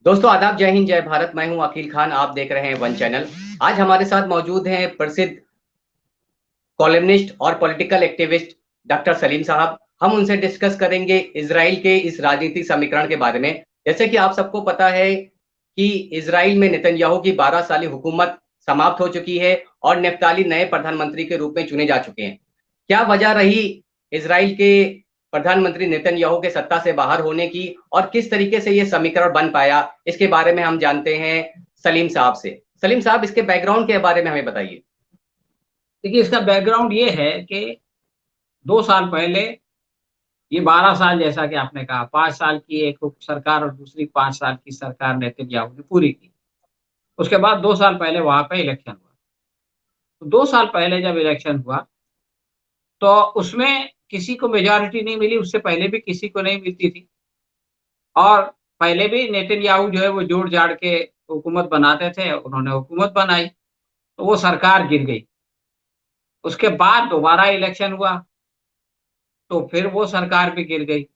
दोस्तों आदाब, जय हिंद, जय भारत। मैं हूं अकील खान, आप देख रहे हैं वन चैनल। आज हमारे साथ मौजूद हैं प्रसिद्ध कॉलमनिस्ट और पॉलिटिकल एक्टिविस्ट डॉक्टर सलीम साहब। हम उनसे डिस्कस करेंगे इजराइल के इस राजनीतिक समीकरण के बारे में। जैसे कि आप सबको पता है कि इजराइल में नेतन्याहू की 12 साली हुकूमत समाप्त हो चुकी है और नेफ्ताली नए प्रधानमंत्री के रूप में चुने जा चुके हैं। क्या वजह रही इजराइल के प्रधानमंत्री नेतन्याहू के सत्ता से बाहर होने की और किस तरीके से ये समीकरण बन पाया, इसके बारे में हम जानते हैं सलीम साहब से। सलीम साहब, इसके बैकग्राउंड के बारे में हमें बताइए। देखिए, इसका बैकग्राउंड ये है कि 2 साल पहले ये 12 साल, जैसा कि आपने कहा, 5 साल की एक सरकार और दूसरी 5 साल की सरकार नेतन्याहू ने पूरी की। उसके बाद 2 साल पहले वहां पे इलेक्शन हुआ। तो 2 साल पहले जब इलेक्शन हुआ तो उसमें किसी को मेजॉरिटी नहीं मिली। उससे पहले भी किसी को नहीं मिलती थी और पहले भी नेतन्याहू जो है वो जोड़ जाड़ के हुकूमत बनाते थे। उन्होंने हुकूमत बनाई तो वो सरकार गिर गई। उसके बाद दोबारा इलेक्शन हुआ तो फिर वो सरकार भी गिर गई।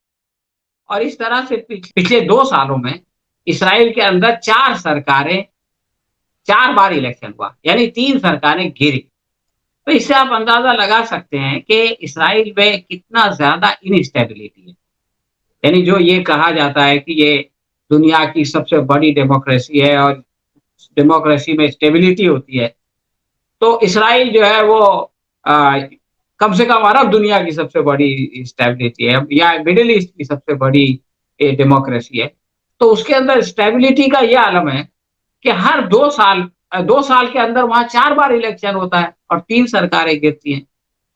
और इस तरह से पिछले 2 सालों में इसराइल के अंदर 4 सरकारें, 4 बार इलेक्शन हुआ, यानी 3 सरकारें गिरी। तो इससे आप अंदाजा लगा सकते हैं कि इसराइल में कितना ज्यादा इनस्टेबिलिटी है। यानी जो ये कहा जाता है कि ये दुनिया की सबसे बड़ी डेमोक्रेसी है और डेमोक्रेसी में स्टेबिलिटी होती है, तो इसराइल जो है वो आ, कम से कम अरब दुनिया की सबसे बड़ी स्टेबिलिटी है या मिडिल ईस्ट की सबसे बड़ी डेमोक्रेसी है। तो उसके अंदर स्टेबिलिटी का ये आलम है कि हर 2 साल के अंदर वहां 4 बार इलेक्शन होता है और 3 सरकारें गिरती हैं।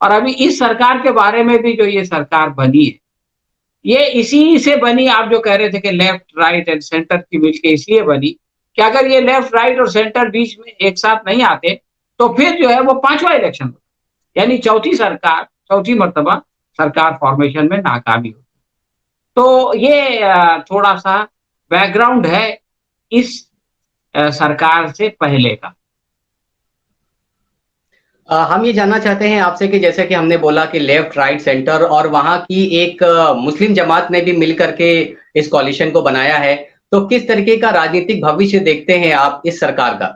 और अभी इस सरकार के बारे में भी जो ये सरकार बनी है, ये इसी से बनी। आप जो कह रहे थे कि लेफ्ट राइट एंड सेंटर की मिलकर इसलिए बनी कि अगर ये लेफ्ट राइट और सेंटर बीच में एक साथ नहीं आते तो फिर जो है वो 5वां इलेक्शन होता, यानी चौथी सरकार, चौथी मर्तबा सरकार फॉर्मेशन में नाकामी होती। तो ये थोड़ा सा बैकग्राउंड है इस सरकार से पहले का। हम ये जानना चाहते हैं आपसे कि जैसे कि हमने बोला कि लेफ्ट राइट सेंटर और वहां की एक मुस्लिम जमात ने भी मिल करके इस कॉलिशन को बनाया है, तो किस तरीके का राजनीतिक भविष्य देखते हैं आप इस सरकार का?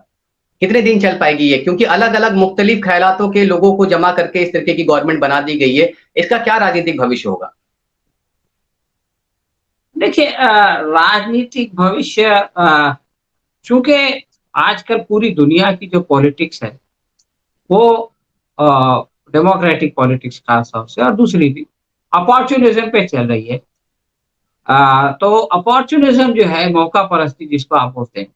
कितने दिन चल पाएगी ये, क्योंकि अलग अलग मुख्तलिफ ख्यालातों के लोगों को जमा करके इस तरीके की गवर्नमेंट बना दी गई है। इसका क्या राजनीतिक भविष्य होगा? देखिए, राजनीतिक भविष्य, चूंकि आजकल पूरी दुनिया की जो पॉलिटिक्स है वो डेमोक्रेटिक पॉलिटिक्स खास तौर से और दूसरी भी अपॉर्चुनिज्म पे चल रही है। तो अपॉर्चुनिज्म जो है, मौका परस्ती जिसको आप बोलते हैं,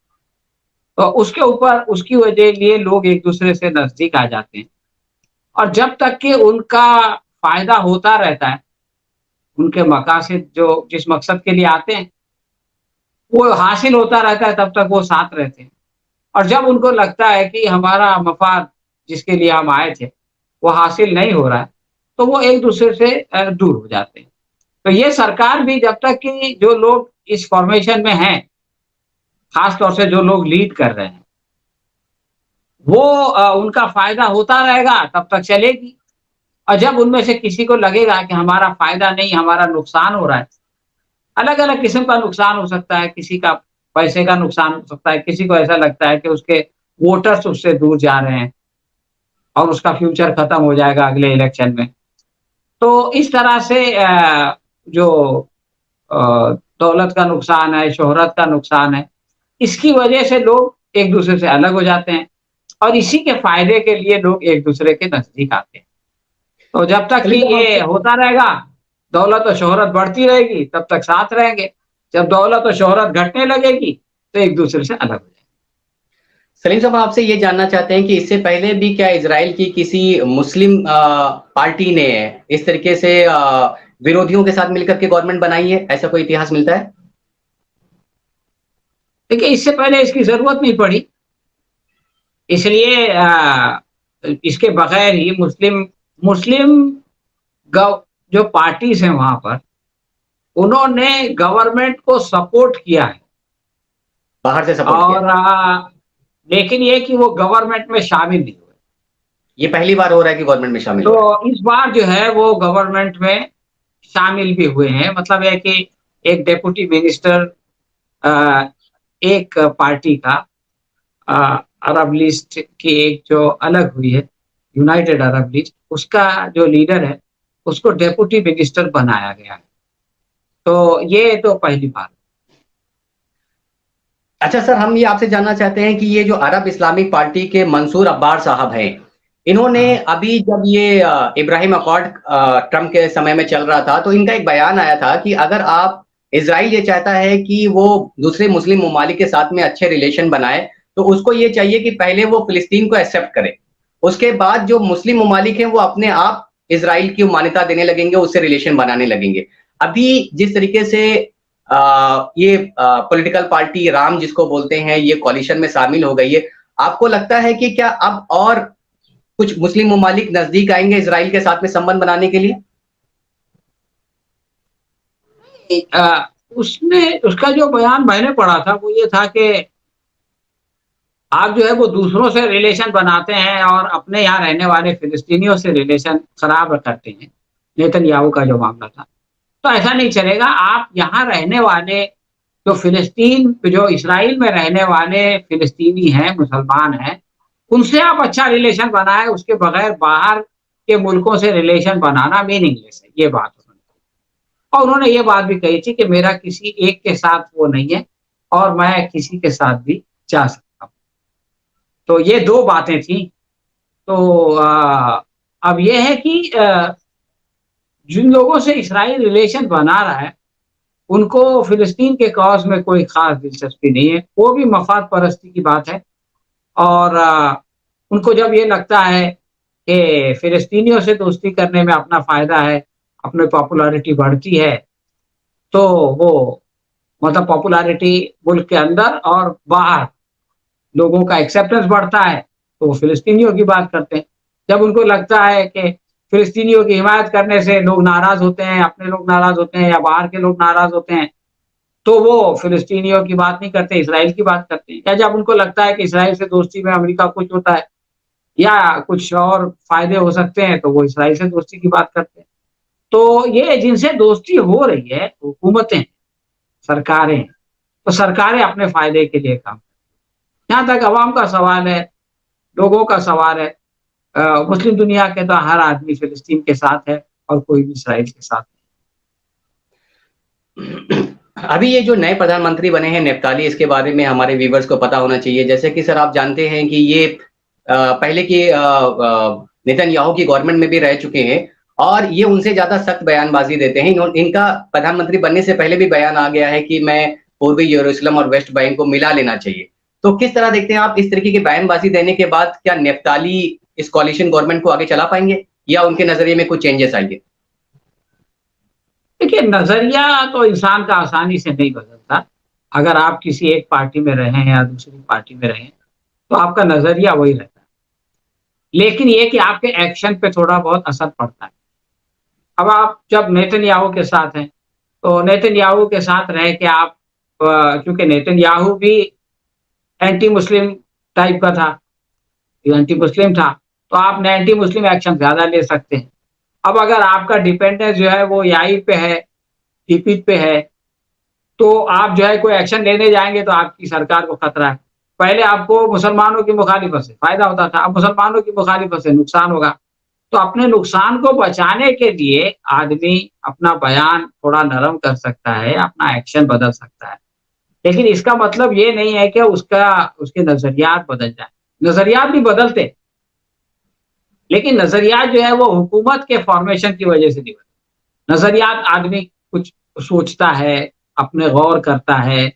तो उसके ऊपर उसकी वजह लिए लोग एक दूसरे से नजदीक आ जाते हैं। और जब तक कि उनका फायदा होता रहता है, उनके मकासद जो जिस मकसद के लिए आते हैं वो हासिल होता रहता है, तब तक वो साथ रहते हैं। और जब उनको लगता है कि हमारा मफाद जिसके लिए हम आए थे वो हासिल नहीं हो रहा है, तो वो एक दूसरे से दूर हो जाते हैं। तो ये सरकार भी जब तक कि जो लोग इस फॉर्मेशन में हैं, खास तौर से जो लोग लीड कर रहे हैं, वो उनका फायदा होता रहेगा तब तक चलेगी। और जब उनमें से किसी को लगेगा कि हमारा फायदा नहीं, हमारा नुकसान हो रहा है, अलग अलग किस्म का नुकसान हो सकता है, किसी का पैसे का नुकसान हो सकता है, किसी को ऐसा लगता है कि उसके वोटर्स उससे दूर जा रहे हैं और उसका फ्यूचर खत्म हो जाएगा अगले इलेक्शन में। तो इस तरह से जो दौलत का नुकसान है, शोहरत का नुकसान है, इसकी वजह से लोग एक दूसरे से अलग हो जाते हैं और इसी के फायदे के लिए लोग एक दूसरे के नजदीक आते हैं। तो जब तक कि सलीम साहब ये आपसे होता रहेगा, दौलत और शोहरत बढ़ती रहेगी, तब तक साथ रहेंगे। जब दौलत और शोहरत घटने लगेगी तो एक दूसरे से अलग हो जाएंगे। सलीम साहब आपसे ये जानना चाहते हैं कि इससे पहले भी क्या इजराइल की किसी मुस्लिम पार्टी ने इस तरीके से विरोधियों के साथ मिलकर के गवर्नमेंट बनाई है? ऐसा कोई इतिहास मिलता है? देखिए, इससे पहले इसकी जरूरत नहीं पड़ी, इसलिए इसके बगैर ही मुस्लिम मुस्लिम जो पार्टीज हैं वहां पर, उन्होंने गवर्नमेंट को सपोर्ट किया है। बाहर से सपोर्ट किया? और लेकिन ये कि वो गवर्नमेंट में शामिल नहीं हुए। ये पहली बार हो रहा है कि गवर्नमेंट में शामिल हो रहे हैं? तो इस बार जो है वो गवर्नमेंट में शामिल भी हुए हैं। मतलब है कि एक डेप्यूटी मिनिस्टर एक पार्टी का अरब लिस्ट की एक जो अलग हुई है, यूनाइटेड अरब लिस्ट, उसका जो लीडर है, उसको डेप्यूटी मिनिस्टर बनाया गया है। तो ये तो पहली बात। अच्छा सर, हम ये आपसे जानना चाहते हैं कि ये जो अरब इस्लामिक पार्टी के मंसूर अब्बार साहब हैं, इन्होंने हाँ, अभी जब ये इब्राहिम अकॉर्ड ट्रम्प के समय में चल रहा था, तो इनका एक बयान आया था कि अगर आप इसराइल ये चाहता है कि वो दूसरे मुस्लिम ममालिक के साथ में अच्छे रिलेशन बनाए, तो उसको ये चाहिए कि पहले वो फिलिस्तीन को एक्सेप्ट करे, उसके बाद जो मुस्लिम ममालिक हैं वो अपने आप इसराइल की मान्यता देने लगेंगे, उससे रिलेशन बनाने लगेंगे। अभी जिस तरीके से ये पॉलिटिकल पार्टी राम जिसको बोलते हैं, ये कॉलिशन में शामिल हो गई है, आपको लगता है कि क्या अब और कुछ मुस्लिम ममालिक नजदीक आएंगे इसराइल के साथ में संबंध बनाने के लिए? उसमें उसका जो बयान मैंने पढ़ा था वो ये था कि आप जो है वो दूसरों से रिलेशन बनाते हैं और अपने यहाँ रहने वाले फिलिस्तीनियों से रिलेशन खराब करते हैं। नेतन्याहू का जो मामला था, तो ऐसा नहीं चलेगा। आप यहाँ रहने वाले जो इसराइल में रहने वाले फिलिस्तीनी हैं, मुसलमान हैं, उनसे आप अच्छा रिलेशन बनाए, उसके बगैर बाहर के मुल्कों से रिलेशन बनाना मीनिंगलेस है, ये बात उन्होंने कही। और उन्होंने ये बात भी कही थी कि मेरा किसी एक के साथ वो नहीं है और मैं किसी के साथ भी जा सकता हूँ। तो ये 2 बातें थी। तो अब ये है कि जिन लोगों से इसराइल रिलेशन बना रहा है, उनको फ़िलिस्तीन के कॉज़ में कोई ख़ास दिलचस्पी नहीं है। वो भी मफ़ाद परस्ती की बात है और उनको जब ये लगता है कि फ़िलिस्तीनियों से दोस्ती करने में अपना फ़ायदा है, अपनी पॉपुलैरिटी बढ़ती है, तो वो मतलब पॉपुलैरिटी मुल्क के अंदर और बाहर लोगों का एक्सेप्टेंस बढ़ता है, तो वो फ़िलिस्तीनियों की बात करते हैं। जब उनको लगता है कि फ़िलिस्तीनियों की हिमायत करने से लोग नाराज़ होते हैं, अपने लोग नाराज़ होते हैं या बाहर के लोग नाराज़ होते हैं, तो वो फ़िलिस्तीनियों की बात नहीं करते, इसराइल की बात करते हैं। या जब उनको लगता है कि इसराइल से दोस्ती में अमेरिका खुश होता है या कुछ और फ़ायदे हो सकते हैं, तो वो इसराइल से दोस्ती की बात करते हैं। तो ये जिनसे दोस्ती हो रही है, हुकूमतें, सरकारें, तो सरकारें अपने फ़ायदे के लिए काम, जहाँ तक अवाम का सवाल है, लोगों का सवाल है, मुस्लिम दुनिया के तो हर आदमी फ़िलिस्तीन के साथ है और कोई भी इसराइल के साथ अभी ये जो नए प्रधानमंत्री बने हैं नेफ्ताली, इसके बारे में हमारे व्यूवर्स को पता होना चाहिए। जैसे कि सर आप जानते हैं कि ये पहले की नेतन्याहू की गवर्नमेंट में भी रह चुके हैं और ये उनसे ज्यादा सख्त बयानबाजी देते हैं। इनका प्रधानमंत्री बनने से पहले भी बयान आ गया है कि मैं पूर्वी यरूशलेम और वेस्ट बैंक को मिला लेना चाहिए। तो किस तरह देखते हैं आप इस तरीके की बयानबाजी देने के बाद, क्या नेफ्ताली इस कॉलिशन गवर्नमेंट को आगे चला पाएंगे या उनके नजरिए में कुछ चेंजेस आएंगे? देखिए, नज़रिया तो इंसान का आसानी से नहीं बदलता। अगर आप किसी एक पार्टी में रहें या दूसरी पार्टी में रहें, तो आपका नज़रिया वही रहता है। लेकिन ये कि आपके एक्शन पे थोड़ा बहुत असर पड़ता है। अब आप जब नेतन्याहू के साथ हैं, तो नेतन्याहू के साथ रह के आप क्योंकि नेतन्याहू भी एंटी मुस्लिम टाइप का था, ये एंटी मुस्लिम था, तो आप एंटी मुस्लिम एक्शन ज़्यादा ले सकते हैं। अब अगर आपका डिपेंडेंस जो है वो याई पे है, टीपीत पे है, तो आप जो है कोई एक्शन लेने जाएँगे तो आपकी सरकार को खतरा है। पहले आपको मुसलमानों की मुखालिफत से फ़ायदा होता था, अब मुसलमानों की मुखालिफत से नुकसान होगा। तो अपने नुकसान को बचाने के लिए आदमी अपना बयान थोड़ा नरम कर सकता है, अपना एक्शन बदल सकता है। लेकिन इसका मतलब ये नहीं है कि उसके नज़रियात बदल जाएँ। नज़रियात भी बदलते, लेकिन नज़रियात जो है वो हुकूमत के फ़ॉर्मेशन की वज़ह से नहीं बदलते। नज़रियात आदमी कुछ सोचता है, अपने गौर करता है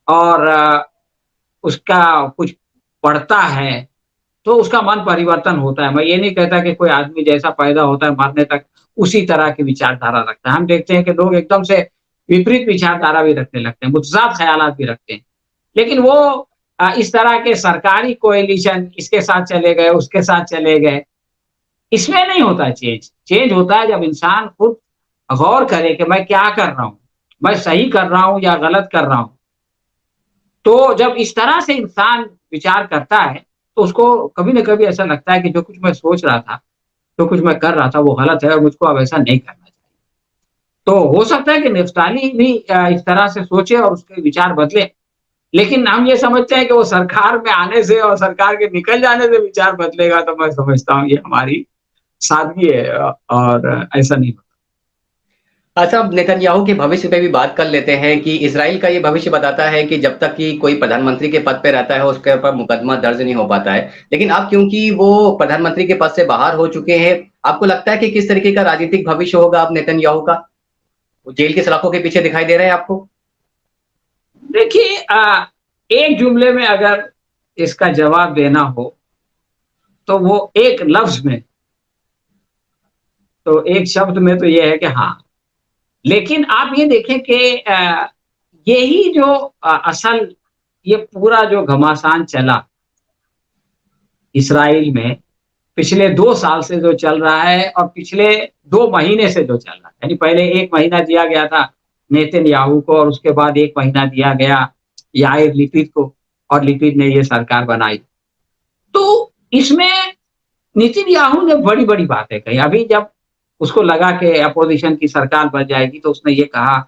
और उसका कुछ पढ़ता है, तो उसका मन परिवर्तन होता है। मैं ये नहीं कहता कि कोई आदमी जैसा पैदा होता है मरने तक उसी तरह की विचारधारा रखता है। हम देखते हैं कि लोग एकदम से विपरीत विचारधारा भी रखने लगते हैं, मुतज़ाद ख़यालात भी रखते हैं। लेकिन वो इस तरह के सरकारी कोएलिशन इसके साथ चले गए, उसके साथ चले गए, इसमें नहीं होता है चेंज। चेंज होता है जब इंसान खुद गौर करे कि मैं क्या कर रहा हूँ? मैं सही कर रहा हूँ या गलत कर रहा हूँ? तो जब इस तरह से इंसान विचार करता है, तो उसको कभी न कभी ऐसा लगता है कि जो कुछ मैं सोच रहा था, जो कुछ मैं कर रहा था वो गलत है और मुझको अब ऐसा नहीं करना चाहिए। तो हो सकता है कि निफ्ताली भी इस तरह से सोचे और उसके विचार बदले लेकिन हम ये समझते हैं कि वो सरकार में आने से और सरकार के निकल जाने से विचार बदलेगा, तो मैं समझता हूँ ये हमारी सादगी है, और ऐसा नहीं होता। अच्छा, अब नेतन्याहू के भविष्य पे भी बात कर लेते हैं कि इजराइल का ये भविष्य बताता है कि जब तक कि कोई प्रधानमंत्री के पद पे रहता है उसके ऊपर मुकदमा दर्ज नहीं हो पाता है, लेकिन अब क्योंकि वो प्रधानमंत्री के पद से बाहर हो चुके हैं, आपको लगता है कि किस तरीके का राजनीतिक भविष्य होगा अब नेतन्याहू का? वो जेल की सलाखों के पीछे दिखाई दे रहे हैं आपको? देखिए, एक जुमले में अगर इसका जवाब देना हो तो वो एक लफ्ज में, तो एक शब्द में तो ये है कि हाँ। लेकिन आप ये देखें कि यही जो असल ये पूरा जो घमासान चला इसराइल में पिछले 2 साल से जो चल रहा है और पिछले 2 महीने से जो चल रहा है, यानी पहले 1 महीना दिया गया था नेतन्याहू को और उसके बाद 1 महीना दिया गया याइर लिपिड को, और लिपिड ने ये सरकार बनाई। तो इसमें नेतन्याहू ने बड़ी-बड़ी बातें कही। अभी जब उसको लगा कि अपोजिशन की सरकार बन जाएगी तो उसने ये कहा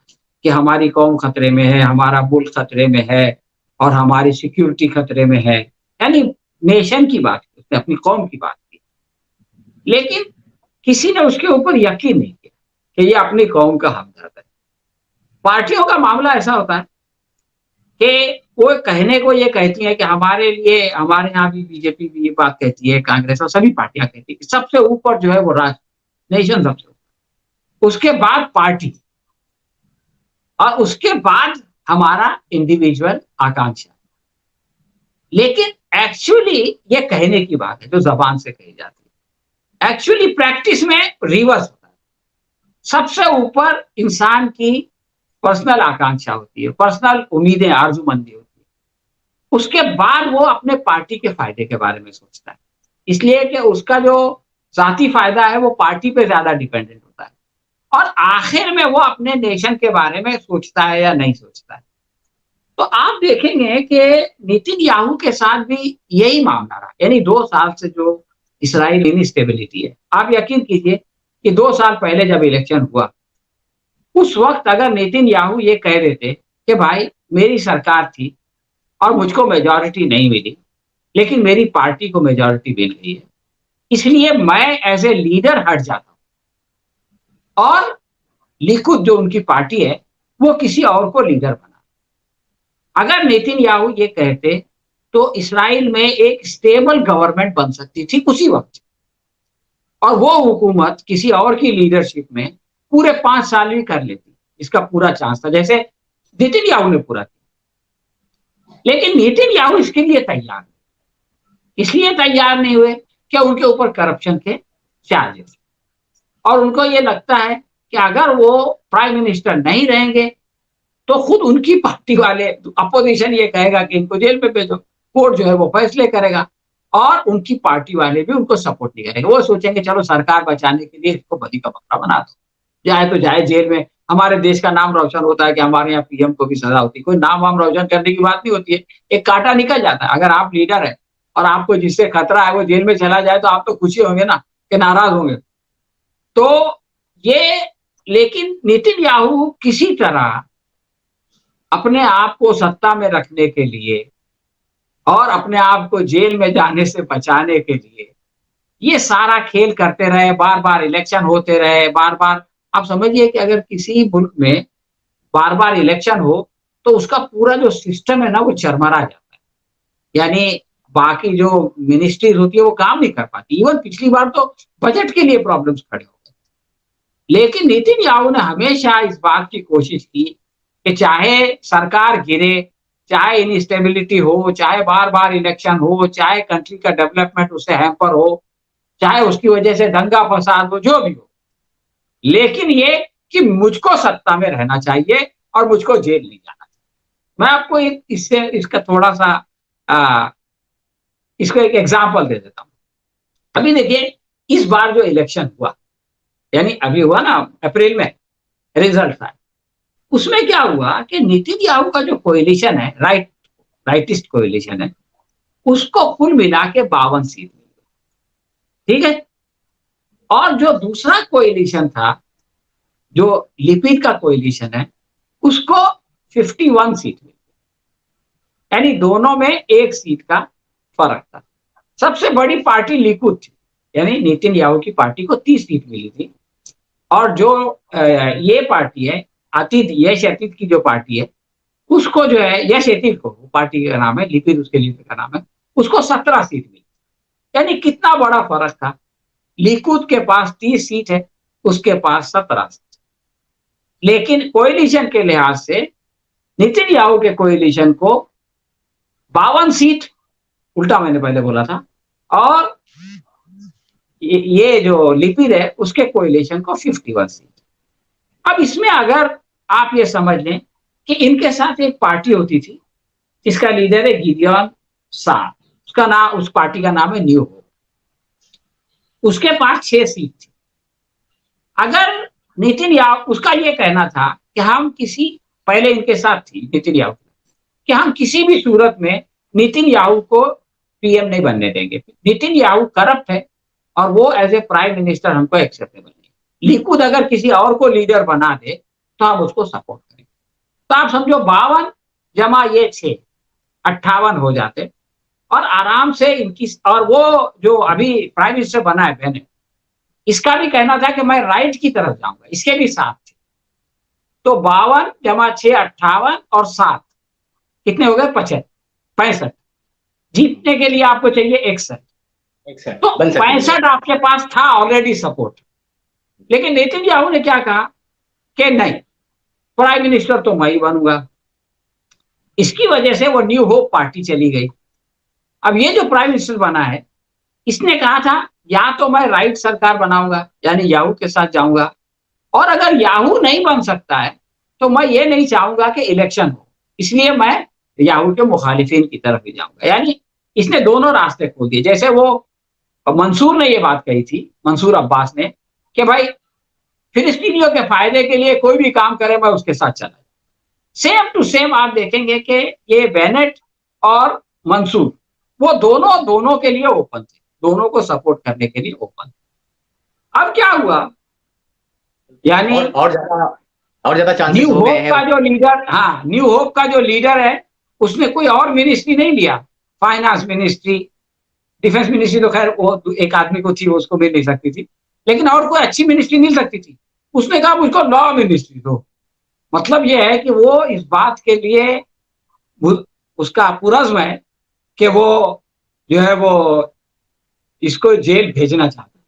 कि हमारी कौम खतरे में है, हमारा मुल्क खतरे में है और हमारी सिक्योरिटी खतरे में है। यानी नेशन की बात की, उसने अपनी कौम की बात की। लेकिन किसी ने उसके ऊपर यकीन नहीं किया कि ये अपनी कौम का हमदर्द है। पार्टियों का मामला ऐसा होता है कि वो कहने को ये कहती है कि हमारे लिए, हमारे यहाँ भी बीजेपी भी ये बात कहती है, कांग्रेस और सभी पार्टियां कहती है कि सबसे ऊपर जो है वो राष्ट्र, नेशन सबसे ऊपर, उसके बाद पार्टी और उसके बाद हमारा इंडिविजुअल आकांक्षा। लेकिन एक्चुअली ये कहने की बात है जो जबान से कही जाती है, एक्चुअली प्रैक्टिस में रिवर्स होता है। सबसे ऊपर इंसान की पर्सनल आकांक्षा होती है, पर्सनल उम्मीदें, आरजूमंदी होती है। उसके बाद वो अपने पार्टी के फायदे के बारे में सोचता है, इसलिए कि उसका जो जाती फायदा है वो पार्टी पे ज्यादा डिपेंडेंट होता है, और आखिर में वो अपने नेशन के बारे में सोचता है या नहीं सोचता है। तो आप देखेंगे कि नेतन्याहू के साथ भी यही मामला रहा, यानी 2 साल से जो इसराइल इनस्टेबिलिटी है। आप यकीन कीजिए कि 2 साल पहले जब इलेक्शन हुआ, उस वक्त अगर नेतन्याहू ये कह देते कि भाई मेरी सरकार थी और मुझको मेजॉरिटी नहीं मिली, लेकिन मेरी पार्टी को मेजॉरिटी मिल गई है, इसलिए मैं एज ए लीडर हट जाता हूं और लिकुद जो उनकी पार्टी है वो किसी और को लीडर बना। अगर नेतन्याहू ये कहते तो इसराइल में एक स्टेबल गवर्नमेंट बन सकती थी उसी वक्त, और वो हुकूमत किसी और की लीडरशिप में पूरे 5 साल भी कर लेती, इसका पूरा चांस था, जैसे नेतन्याहू ने पूरा किया। लेकिन नेतन्याहू इसके लिए तैयार नहीं, इसलिए तैयार नहीं हुए कि उनके ऊपर करप्शन के चार्जेस, और उनको ये लगता है कि अगर वो प्राइम मिनिस्टर नहीं रहेंगे तो खुद उनकी पार्टी वाले, अपोजिशन ये कहेगा कि इनको जेल में भेजो, कोर्ट जो है वो फैसले करेगा, और उनकी पार्टी वाले भी उनको सपोर्ट नहीं करेंगे। वो सोचेंगे चलो सरकार बचाने के लिए इसको बदी का बकरा बना दो, जाए तो जाए जेल में। हमारे देश का नाम रोशन होता है कि हमारे यहाँ पीएम को भी सजा होती है, कोई नाम वाम रोशन करने की बात नहीं होती है, एक कांटा निकल जाता है। अगर आप लीडर है और आपको जिससे खतरा है वो जेल में चला जाए तो आप तो खुशी होंगे ना, कि नाराज होंगे। तो ये, लेकिन नेतन्याहू किसी तरह अपने आप को सत्ता में रखने के लिए और अपने आप को जेल में जाने से बचाने के लिए ये सारा खेल करते रहे, बार बार इलेक्शन होते रहे, बार बार। आप समझिए कि अगर किसी मुल्क में बार बार इलेक्शन हो तो उसका पूरा जो सिस्टम है ना वो चरमरा जाता है, यानी बाकी जो मिनिस्ट्रीज होती है वो काम नहीं कर पाती। इवन पिछली बार तो बजट के लिए प्रॉब्लम्स खड़े हो गए। लेकिन नेतन्याहू ने हमेशा इस बात की कोशिश की कि चाहे सरकार गिरे, चाहे इनस्टेबिलिटी हो, चाहे बार बार इलेक्शन हो, चाहे कंट्री का डेवलपमेंट उससे हैम्पर हो, चाहे उसकी वजह से दंगा फसाद हो, जो भी हो, लेकिन ये कि मुझको सत्ता में रहना चाहिए और मुझको जेल नहीं जाना चाहिए। मैं आपको एक इससे इसका थोड़ा सा आ, इसको एक एग्जाम्पल दे देता हूँ। अभी देखिए, इस बार जो इलेक्शन हुआ, यानी अभी हुआ ना अप्रैल में रिजल्ट आया, उसमें क्या हुआ कि नेतन्याहू का जो कोएलिशन है, राइटिस्ट कोएलिशन है, उसको कुल मिला के 52 सीट मिली, ठीक है। और जो दूसरा कोएलिशन था, जो लिपिड का कोएलिशन है, उसको 51 सीट मिली। यानी दोनों में 1 सीट का फर्क था। सबसे बड़ी पार्टी लिकुद थी, यानी नेतन्याहू की पार्टी को 30 सीट मिली थी। और जो ये पार्टी है अतीत, यश अतीत की जो पार्टी है, उसको जो है यश अतीत को, पार्टी का नाम है, लिपिड उसके लीडर का नाम है, उसको 17 सीट मिली। यानी कितना बड़ा फर्क था। लिकुद के पास 30 सीट है, उसके पास 17 सीट। लेकिन कोएलिशन के लिहाज से नेतन्याहू के कोएलिशन को 52 सीट, उल्टा मैंने पहले बोला था, और ये जो लिपिड है उसके कोएलिशन को 51 सीट। अब इसमें अगर आप ये समझ लें कि इनके साथ एक पार्टी होती थी, इसका लीडर है गिडियोन सार, उसका नाम, उस पार्टी का नाम है न्यू होप। उसके पास 6 सीट थी। अगर नेतन्याहू, उसका ये कहना था कि हम किसी, पहले इनके साथ थी नेतन्याहू, कि हम किसी भी सूरत में नेतन्याहू को पीएम नहीं बनने देंगे। नेतन्याहू करप्ट है और वो एज ए प्राइम मिनिस्टर हमको एक्सेप्टेबल नहीं। लिकुद अगर किसी और को लीडर बना दे तो हम उसको सपोर्ट करेंगे। तो आप समझो 52 जमा ये 6, 58 हो जाते, और आराम से इनकी, और वो जो अभी प्राइम मिनिस्टर बना है बेनेट, इसका भी कहना था कि मैं राइट की तरफ जाऊंगा, इसके भी 7 थे। तो 52 जमा 6 58 और 7 कितने हो गए? 65। जीतने के लिए आपको चाहिए 61। तो 65 आपके पास था ऑलरेडी सपोर्ट। लेकिन नेतन्याहू ने क्या कहा कि नहीं, प्राइम मिनिस्टर तो मैं ही बनूंगा। इसकी वजह से वो न्यू होप पार्टी चली गई। अब ये जो प्राइम मिनिस्टर बना है, इसने कहा था या तो मैं राइट सरकार बनाऊंगा, यानी याहू के साथ जाऊंगा, और अगर याहू नहीं बन सकता है तो मैं ये नहीं चाहूंगा कि इलेक्शन हो, इसलिए मैं याहू के मुखालिफिन की तरफ ही जाऊंगा। यानी इसने दोनों रास्ते खोल दिए। जैसे वो मंसूर ने ये बात कही थी, मंसूर अब्बास ने, कि भाई फिलिस्तीनियों के फायदे के लिए कोई भी काम करे मैं उसके साथ चला। सेम टू सेम आप देखेंगे कि ये बेनेट और मंसूर, वो दोनों के लिए ओपन थे, दोनों को सपोर्ट करने के लिए ओपन थे। अब क्या हुआ, यानी और ज्यादा चांसेस न्यू हो गए होप हैं। का जो लीडर, हाँ, न्यू होप का जो लीडर है, उसने कोई और मिनिस्ट्री नहीं लिया। फाइनेंस मिनिस्ट्री, डिफेंस मिनिस्ट्री तो खैर वो एक आदमी को थी, उसको मिल नहीं सकती थी, लेकिन और कोई अच्छी मिनिस्ट्री मिल सकती थी। उसने कहा मुझको लॉ मिनिस्ट्री दो। मतलब ये है कि वो इस बात के लिए उसका पुरज़्म है कि वो जो है वो इसको जेल भेजना चाहता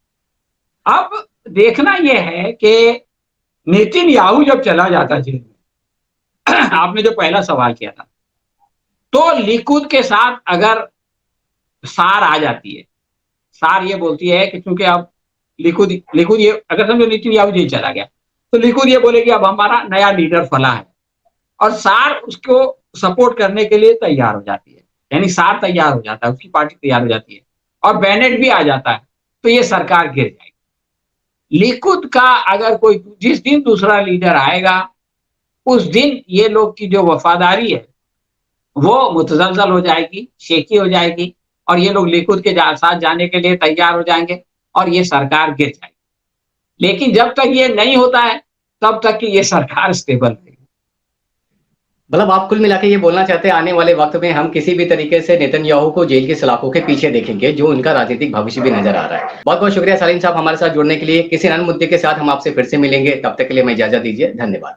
है। अब देखना यह है कि नेतन्याहू जब चला जाता जेल में, आपने जो पहला सवाल किया था, तो लिकुद के साथ अगर सार आ जाती है, सार ये बोलती है कि क्योंकि अब लिकुद ये, अगर समझो नेतन्याहू जेल चला गया तो लिकुद ये बोलेगी अब हमारा नया लीडर फला है, और सार उसको सपोर्ट करने के लिए तैयार हो जाती है। यानी सार तैयार हो जाता है, उसकी पार्टी तैयार हो जाती है, और बेनेट भी आ जाता है, तो ये सरकार गिर जाएगी। लिकुद का अगर कोई, जिस दिन दूसरा लीडर आएगा उस दिन ये लोग की जो वफादारी है वो मुतजलजल हो जाएगी, शेकी हो जाएगी, और ये लोग लिकुद के साथ जाने के लिए तैयार हो जाएंगे और ये सरकार गिर जाएगी। लेकिन जब तक ये नहीं होता है तब तक कि ये सरकार स्टेबल रहेगी। मतलब आप कुल मिला के ये बोलना चाहते हैं आने वाले वक्त में हम किसी भी तरीके से नेतन्याहू को जेल की सलाखों के पीछे देखेंगे, जो उनका राजनीतिक भविष्य भी नजर आ रहा है। बहुत बहुत शुक्रिया सलीम साहब हमारे साथ जुड़ने के लिए। किसी अन्य मुद्दे के साथ हम आपसे फिर से मिलेंगे, तब तक के लिए मैं इजाजत दीजिए। धन्यवाद।